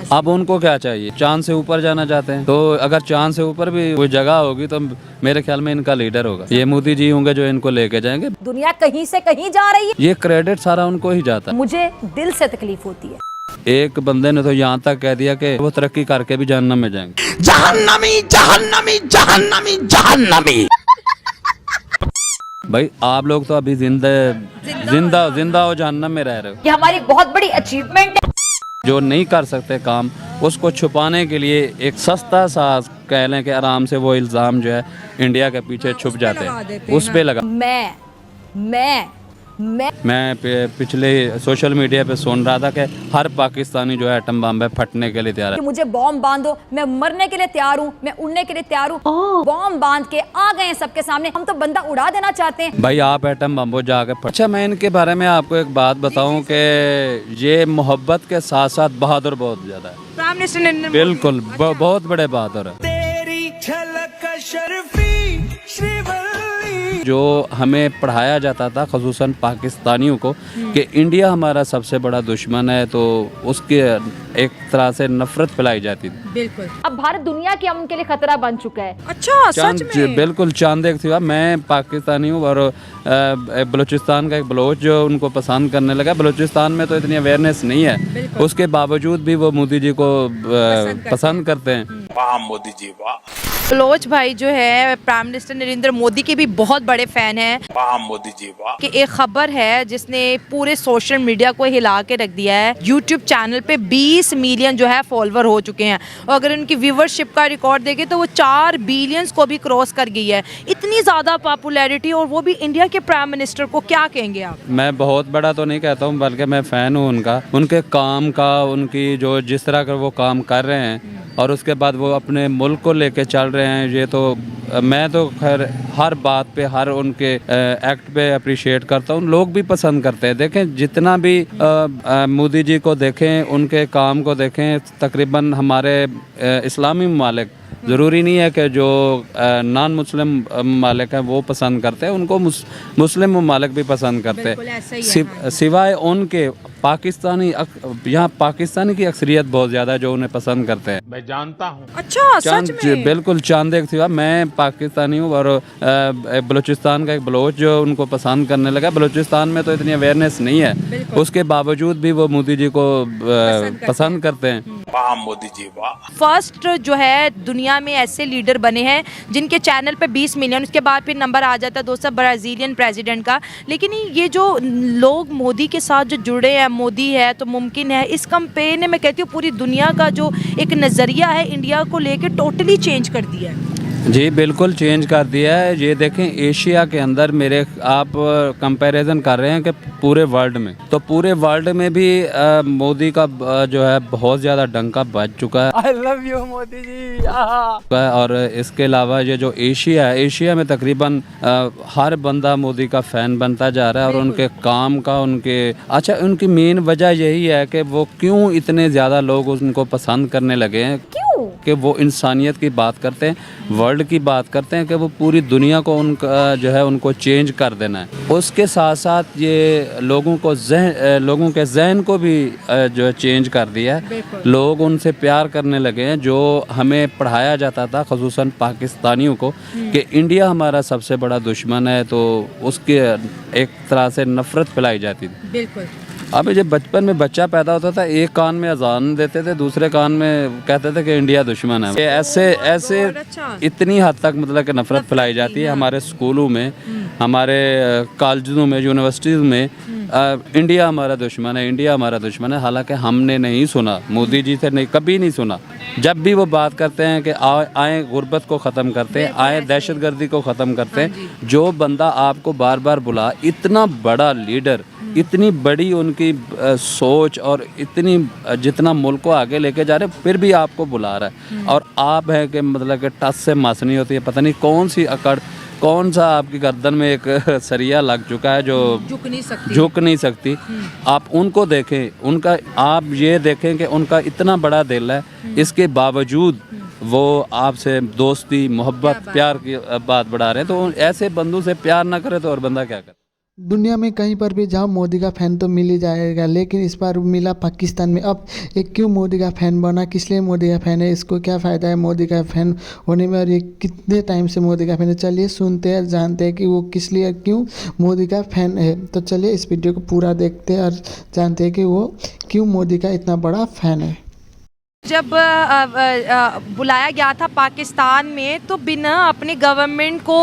अब उनको क्या चाहिए, चांद से ऊपर जाना चाहते हैं, तो अगर चांद से ऊपर भी कोई जगह होगी तो मेरे ख्याल में इनका लीडर होगा, ये मोदी जी होंगे जो इनको लेके जाएंगे। दुनिया कहीं से कहीं जा रही है, ये क्रेडिट सारा उनको ही जाता है। मुझे दिल से तकलीफ होती है। एक बंदे ने तो यहाँ तक कह दिया कि वो तरक्की करके भी जहन्नम में जाएंगे। जहन्नमी जहन्नमी जहन्नमी जहन्नमी। भाई आप लोग तो अभी जिंदा हो जहन्नम में रह रहे हो। ये हमारी बहुत बड़ी अचीवमेंट है। जो नहीं कर सकते काम, उसको छुपाने के लिए एक सस्ता सा कह लें कि आराम से वो इल्ज़ाम जो है इंडिया के पीछे छुप जाते हैं, उस पे लगा। मैं पिछले सोशल मीडिया पे सुन रहा था कि हर पाकिस्तानी जो है एटम बम पे फटने के लिए तैयार है। मुझे बॉम्ब बांधो, मैं मरने के लिए तैयार हूँ, मैं उड़ने के लिए तैयार हूँ। बॉम्ब बांध के आ गए हैं सबके सामने, हम तो बंदा उड़ा देना चाहते हैं। भाई आप एटम बम जाके अच्छा, मैं इनके बारे में आपको एक बात बताऊं कि ये मोहब्बत के साथ साथ बहादुर बहुत ज्यादा है। प्राइम मिनिस्टर नरेंद्र मोदी बिल्कुल बहुत बड़े बहादुर है। तेरी झलक शर्फी श्रीवल्ली। जो हमें पढ़ाया जाता था ख़ुसूसन पाकिस्तानियों को कि इंडिया हमारा सबसे बड़ा दुश्मन है, तो उसके एक तरह से नफरत फैलाई जाती थी। बिल्कुल। अब भारत दुनिया के अमन के लिए खतरा बन चुका है। अच्छा, सच में? बिल्कुल चांद एक थी। मैं पाकिस्तानी हूँ और बलूचिस्तान का एक बलोच जो उनको पसंद करने लगा। बलूचिस्तान में तो इतनी अवेयरनेस नहीं है, उसके बावजूद भी वो मोदी जी को पसंद करते हैं। वाह मोदी जी वाह। बलोच भाई जो है प्राइम मिनिस्टर नरेंद्र मोदी के भी बहुत बड़े फैन हैं। वाह मोदी जी वाह। कि एक खबर है जिसने पूरे सोशल मीडिया को हिला के रख दिया है। यूट्यूब चैनल पे 20 मिलियन जो है फॉलोवर हो चुके हैं, और अगर उनकी व्यूवरशिप का रिकॉर्ड देखें तो वो 4 बिलियंस को भी क्रॉस कर गई है। इतनी ज़्यादा पॉपुलैरिटी, और वो भी इंडिया के प्राइम मिनिस्टर को। क्या कहेंगे आप? मैं बहुत बड़ा तो नहीं कहता हूँ, बल्कि मैं फ़ैन हूँ उनका, उनके काम का, उनकी जो जिस तरह का वो काम कर रहे हैं और उसके बाद वो अपने मुल्क को लेके चल रहे हैं। ये तो मैं तो खैर हर बात पे, हर उनके एक्ट पे अप्रिशिएट करता हूँ। लोग भी पसंद करते हैं। देखें जितना भी मोदी जी को देखें, उनके काम को देखें, तकरीबन हमारे इस्लामी ममालिक, ज़रूरी नहीं है कि जो नॉन मुस्लिम ममालिक हैं वो पसंद करते हैं, उनको मुस्लिम ममालिक भी पसंद करते हैं। सिवाय उनके पाकिस्तानी, यहाँ पाकिस्तानी की अक्सरियत बहुत ज़्यादा है जो उन्हें पसंद करते हैं। मैं जानता हूँ। अच्छा, सच में? बिल्कुल चांद एक थी। मैं पाकिस्तानी हूँ और बलूचिस्तान का एक बलोच जो उनको पसंद करने लगा। बलूचिस्तान में तो इतनी अवेयरनेस नहीं है, उसके बावजूद भी वो मोदी जी को पसंद करते हैं। वाह मोदी जी वाह। फर्स्ट जो है दुनिया में ऐसे लीडर बने हैं जिनके चैनल पे 20 मिलियन, उसके बाद फिर नंबर आ जाता है दोस्तों ब्राज़ीलियन प्रेसिडेंट का। लेकिन ये जो लोग मोदी के साथ जो जुड़े हैं, मोदी है तो मुमकिन है, इस कैंपेन ने मैं कहती हूँ पूरी दुनिया का जो एक नज़रिया है इंडिया को लेके टोटली चेंज कर दिया है। जी बिल्कुल चेंज कर दिया है। ये देखें एशिया के अंदर मेरे आप कंपैरिजन कर रहे हैं कि पूरे वर्ल्ड में, तो पूरे वर्ल्ड में भी मोदी का जो है बहुत ज़्यादा डंका बज चुका है। I love you Modi ji. और इसके अलावा ये जो एशिया है, एशिया में तकरीबन हर बंदा मोदी का फ़ैन बनता जा रहा है और उनके काम का, उनकी मेन वजह यही है कि वो क्यों इतने ज़्यादा लोग उनको पसंद करने लगे हैं कि वो इंसानियत की बात करते हैं, वर्ल्ड की बात करते हैं कि वो पूरी दुनिया को उनका जो है उनको चेंज कर देना है। उसके साथ साथ ये लोगों के जहन को भी जो है चेंज कर दिया है। लोग उनसे प्यार करने लगे हैं। जो हमें पढ़ाया जाता था ख़ुसूसन पाकिस्तानियों को कि इंडिया हमारा सबसे बड़ा दुश्मन है, तो उसके एक तरह से नफरत फैलाई जाती थी। बिल्कुल। अब जब बचपन में बच्चा पैदा होता था, एक कान में अजान देते थे, दूसरे कान में कहते थे कि इंडिया दुश्मन है। ऐसे इतनी हद तक मतलब कि नफरत फैलाई जाती है हमारे स्कूलों में, हमारे कॉलेजों में, यूनिवर्सिटीज़ में। इंडिया हमारा दुश्मन है, इंडिया हमारा दुश्मन है। हालांकि हमने नहीं सुना, मोदी जी से नहीं, कभी नहीं सुना। जब भी वो बात करते हैं कि आए गुर्बत को ख़त्म करते हैं, आए दहशतगर्दी को ख़त्म करते हैं, जो बंदा आपको बार बार बुला, इतना बड़ा लीडर, इतनी बड़ी उनकी सोच और इतनी जितना मुल्क को आगे लेके जा रहे, फिर भी आपको बुला रहा है और आप हैं कि मतलब कि टस से मस नहीं होती है। पता नहीं कौन सी अकड़, कौन सा आपकी गर्दन में एक सरिया लग चुका है जो झुक नहीं सकती। आप उनको देखें, आप ये देखें कि उनका इतना बड़ा दिल है, इसके बावजूद वो आपसे दोस्ती, मोहब्बत, प्यार की बात बढ़ा रहे हैं। तो ऐसे बंदों से प्यार ना करे तो और बंदा क्या करे। दुनिया में कहीं पर भी जाओ मोदी का फ़ैन तो मिल ही जाएगा, लेकिन इस बार मिला पाकिस्तान में। अब ये क्यों मोदी का फ़ैन बना, किस लिए मोदी का फ़ैन है, इसको क्या फ़ायदा है मोदी का फ़ैन होने में, और ये कितने टाइम से मोदी का फ़ैन है। चलिए सुनते हैं, जानते हैं कि वो किस लिए क्यों मोदी का फ़ैन है। तो चलिए इस वीडियो को पूरा देखते हैं और जानते हैं कि वो क्यों मोदी का इतना बड़ा फ़ैन है। जब बुलाया गया था पाकिस्तान में तो बिना अपने गवर्नमेंट को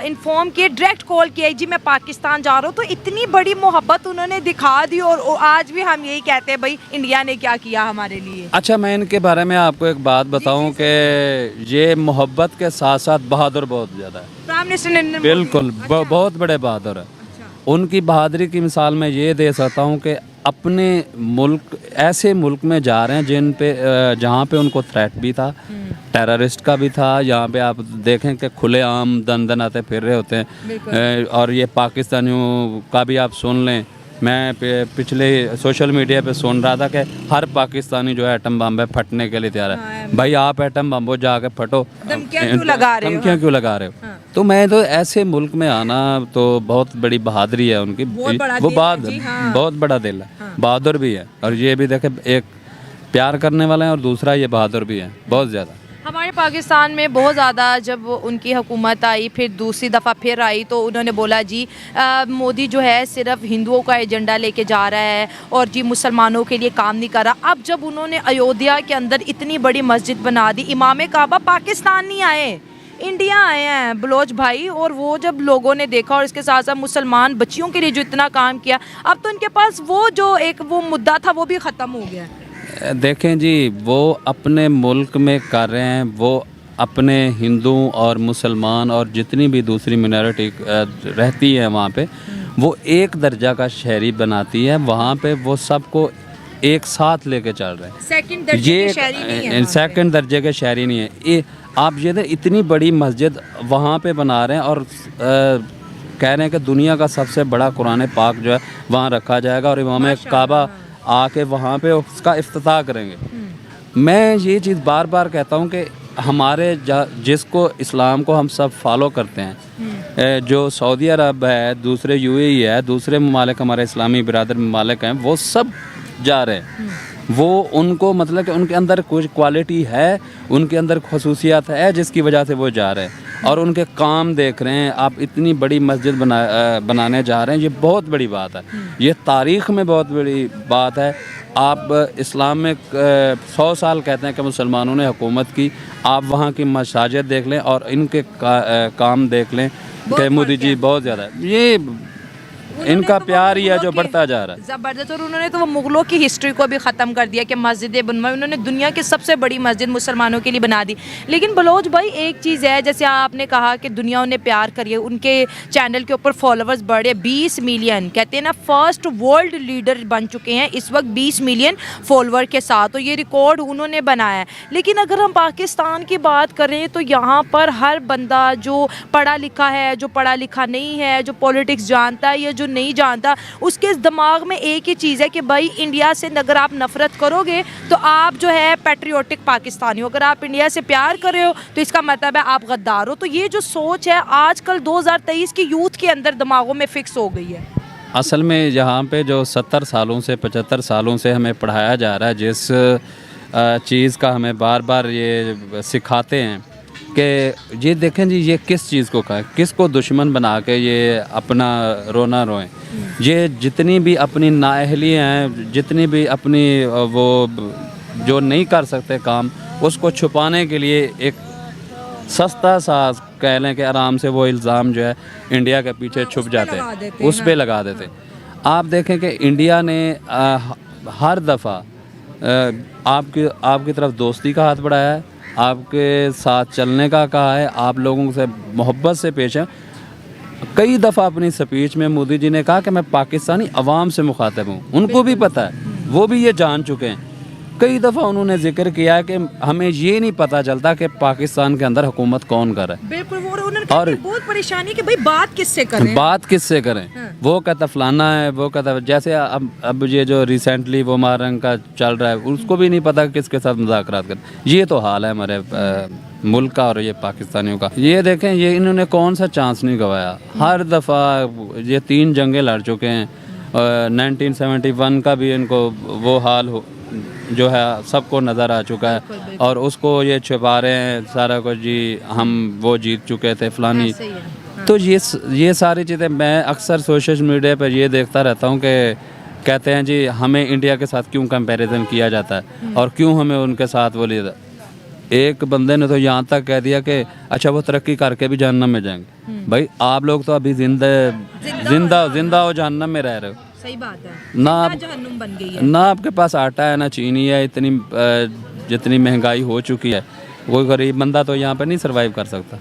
इन्फॉर्म किए डायरेक्ट कॉल किया जी मैं पाकिस्तान जा रहा हूँ, तो इतनी बड़ी मोहब्बत उन्होंने दिखा दी। और आज भी हम यही कहते हैं भाई इंडिया ने क्या किया हमारे लिए। अच्छा, मैं इनके बारे में आपको एक बात बताऊं कि ये मोहब्बत के साथ साथ बहादुर बहुत ज़्यादा है। Prime minister Narendra Modi. बिल्कुल, बहुत बड़े बहादुर है। उनकी बहादुरी की मिसाल मैं ये दे सकता हूँ कि अपने मुल्क, ऐसे मुल्क में जा रहे हैं जहाँ पे उनको थ्रेट भी था, टेररिस्ट का भी था। यहाँ पे आप देखें कि खुलेआम दन आते फिर रहे होते हैं। और ये पाकिस्तानियों का भी आप सुन लें, मैं पिछले सोशल मीडिया पे सुन रहा था कि हर पाकिस्तानी जो है एटम बम है फटने के लिए तैयार है। भाई आप एटम बम हो जाके फटो, धमकियाँ क्यों लगा रहे हो? धमकियाँ क्यों लगा रहे हो? तो मैं तो ऐसे मुल्क में आना तो बहुत बड़ी बहादुरी है उनकी। वो बहुत बड़ा दिल है, बहादुर भी है। और ये भी देखे, एक प्यार करने वाला है और दूसरा ये बहादुर भी है बहुत ज़्यादा। हमारे पाकिस्तान में बहुत ज़्यादा जब उनकी हुकूमत आई, फिर दूसरी दफ़ा फिर आई, तो उन्होंने बोला जी मोदी जो है सिर्फ हिंदुओं का एजेंडा लेके जा रहा है और जी मुसलमानों के लिए काम नहीं कर रहा। अब जब उन्होंने अयोध्या के अंदर इतनी बड़ी मस्जिद बना दी, इमाम काबा पाकिस्तान नहीं आए, इंडिया आए हैं बलोच भाई। और वो जब लोगों ने देखा और इसके साथ साथ मुसलमान बच्चियों के लिए जो इतना काम किया, अब तो इनके पास वो जो एक वो मुद्दा था वो भी ख़त्म हो गया है। देखें जी, वो अपने मुल्क में कर रहे हैं, वो अपने हिंदू और मुसलमान और जितनी भी दूसरी मिनॉरिटी रहती है वहाँ पे, वो एक दर्जा का शहरी बनाती है। वहाँ पे वो सबको एक साथ लेके चल रहे हैं। सेकंड दर्जे के शहरी नहीं है, सेकंड दर्जे के शहरी नहीं है। आप ये इतनी बड़ी मस्जिद वहाँ पे बना रहे हैं और कह रहे हैं कि दुनिया का सबसे बड़ा कुरान पाक जो है वहाँ रखा जाएगा और इमाम काबा आके वहाँ पे उसका इफ्तिताह करेंगे। मैं ये चीज़ बार बार कहता हूँ कि हमारे जिसको इस्लाम को हम सब फॉलो करते हैं, जो सऊदी अरब है, दूसरे यूएई है, दूसरे ममालिक हमारे इस्लामी बिरादर ममालिक हैं, वो सब जा रहे हैं। वो उनको मतलब कि उनके अंदर कुछ क्वालिटी है, उनके अंदर खसूसियात है जिसकी वजह से वो जा रहे हैं और उनके काम देख रहे हैं। आप इतनी बड़ी मस्जिद बनाने जा रहे हैं, ये बहुत बड़ी बात है, ये तारीख़ में बहुत बड़ी बात है। आप इस्लाम में 100 साल कहते हैं कि मुसलमानों ने हुकूमत की, आप वहाँ की मसाजिद देख लें और इनके काम देख लें कि मोदी जी बहुत ज़्यादा है। ये इनका प्यार ही है जो बढ़ता जा रहा है ज़बरदस्त। और उन्होंने तो वो मुग़लों की हिस्ट्री को भी ख़त्म कर दिया कि मस्जिदें बनवाई। उन्होंने दुनिया की सबसे बड़ी मस्जिद मुसलमानों के लिए बना दी। लेकिन बलोच भाई एक चीज़ है, जैसे आपने कहा कि दुनिया उन्हें प्यार करी है, उनके चैनल के ऊपर फॉलोअर्स बढ़े 20 मिलियन, कहते हैं ना फर्स्ट वर्ल्ड लीडर बन चुके हैं इस वक्त 20 मिलियन फॉलोअर के साथ, तो ये रिकॉर्ड उन्होंने बनाया है। लेकिन अगर हम पाकिस्तान की बात करें तो यहाँ पर हर बंदा जो पढ़ा लिखा है, जो पढ़ा लिखा नहीं है, जो पॉलिटिक्स जानता है या जो नहीं जानता, उसके दिमाग में एक ही चीज़ है कि भाई इंडिया से अगर आप नफरत करोगे तो आप जो है पैट्रियोटिक पाकिस्तानी हो, अगर आप इंडिया से प्यार कर रहे हो तो इसका मतलब है आप गद्दार हो। तो ये जो सोच है आजकल 2023 की यूथ के अंदर दिमागों में फिक्स हो गई है। असल में यहाँ पे जो 70 सालों से 75 सालों से हमें पढ़ाया जा रहा है, जिस चीज़ का हमें बार बार ये सिखाते हैं कि ये देखें जी, ये किस चीज़ को कहा, किसको दुश्मन बना के ये अपना रोना रोएं। ये जितनी भी अपनी नाअहली हैं, जितनी भी अपनी वो जो नहीं कर सकते काम, उसको छुपाने के लिए एक सस्ता सा कह लें कि आराम से वो इल्ज़ाम जो है इंडिया के पीछे छुप जाते हैं, उस पे लगा देते। आप देखें कि इंडिया ने हर दफ़ा आपकी तरफ दोस्ती का हाथ बढ़ाया है, आपके साथ चलने का कहा है, आप लोगों से मोहब्बत से पेश है। कई दफ़ा अपनी स्पीच में मोदी जी ने कहा कि मैं पाकिस्तानी अवाम से मुखातिब हूँ। उनको भी पता है, वो भी ये जान चुके हैं कई दफ़ा उन्होंने जिक्र किया कि हमें ये नहीं पता चलता कि पाकिस्तान के अंदर हुकूमत कौन करे, बिल्कुल। वो उन्होंने कहा और कि बहुत परेशानी कि भाई बात किससे करें, बात किससे करें। वो कहता फलाना है, वो कहता जैसे अब ये जो रिसेंटली वो मारंग का चल रहा है, उसको भी नहीं पता किसके साथ मुज़ाकरात करें। ये तो हाल है हमारे मुल्क का और ये पाकिस्तानियों का। ये देखें, ये इन्होंने कौन सा चांस नहीं गवाया। हर दफ़ा ये 3 जंगें लड़ चुके हैं। 1971 का भी इनको वो हाल जो है सबको नज़र आ चुका है, और उसको ये छुपा रहे हैं सारा कुछ, जी हम वो जीत चुके थे फलानी। तो ये सारी चीज़ें मैं अक्सर सोशल मीडिया पर ये देखता रहता हूँ कि कहते हैं जी हमें इंडिया के साथ क्यों कंपैरिजन किया जाता है और क्यों हमें उनके साथ वो लिया। एक बंदे ने तो यहाँ तक कह दिया कि अच्छा वो तरक्की करके भी जहन्नम में जाएंगे। भाई आप लोग तो अभी जिंदा हो जहन्नम में रह रहे हो। सही बात है, ना जहन्नुम बन गई है। ना आपके पास आटा है ना चीनी है। इतनी जितनी महंगाई हो चुकी है, कोई गरीब बंदा तो यहाँ पे नहीं सर्वाइव कर सकता।